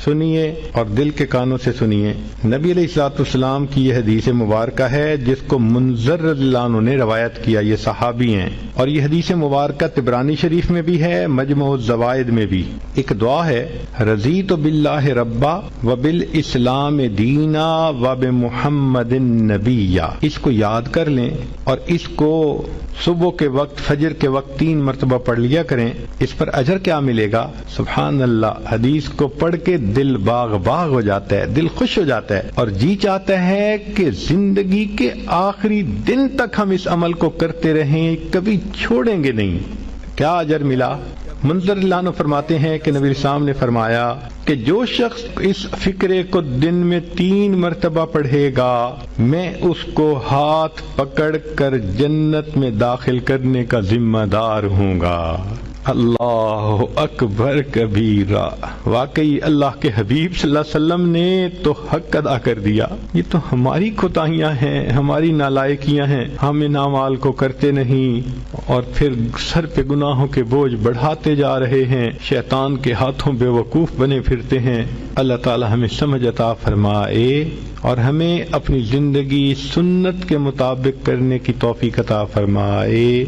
سنیے اور دل کے کانوں سے سنیے۔ نبی علیہ الصلوۃ والسلام کی یہ حدیث مبارکہ ہے جس کو منذر رضی اللہ عنہ نے روایت کیا، یہ صحابی ہیں، اور یہ حدیث مبارکہ طبرانی شریف میں بھی ہے، مجموع الزوائد میں بھی۔ ایک دعا ہے، رضیت باللہ ربا وبالاسلام دینا وبمحمد نبیا۔ اس کو یاد کر لیں اور اس کو صبح کے وقت، فجر کے وقت 3 مرتبہ پڑھ لیا کریں۔ اس پر اجر کیا ملے گا؟ سبحان اللہ، حدیث کو پڑھ کے دل باغ باغ ہو جاتا ہے، دل خوش ہو جاتا ہے اور جی چاہتا ہے کہ زندگی کے آخری دن تک ہم اس عمل کو کرتے رہیں، کبھی چھوڑیں گے نہیں۔ کیا اجر ملا؟ منذر اللہ عنہ فرماتے ہیں کہ نبی السلام نے فرمایا کہ جو شخص اس فکرے کو دن میں 3 مرتبہ پڑھے گا، میں اس کو ہاتھ پکڑ کر جنت میں داخل کرنے کا ذمہ دار ہوں گا۔ اللہ اکبر کبیرہ۔ واقعی اللہ کے حبیب صلی اللہ علیہ وسلم نے تو حق ادا کر دیا۔ یہ تو ہماری کوتاہیاں ہیں، ہماری نالائکیاں ہیں، ہم ان اعمال کو کرتے نہیں اور پھر سر پہ گناہوں کے بوجھ بڑھاتے جا رہے ہیں، شیطان کے ہاتھوں بے وقوف بنے پھرتے ہیں۔ اللہ تعالی ہمیں سمجھ عطا فرمائے اور ہمیں اپنی زندگی سنت کے مطابق کرنے کی توفیق عطا فرمائے۔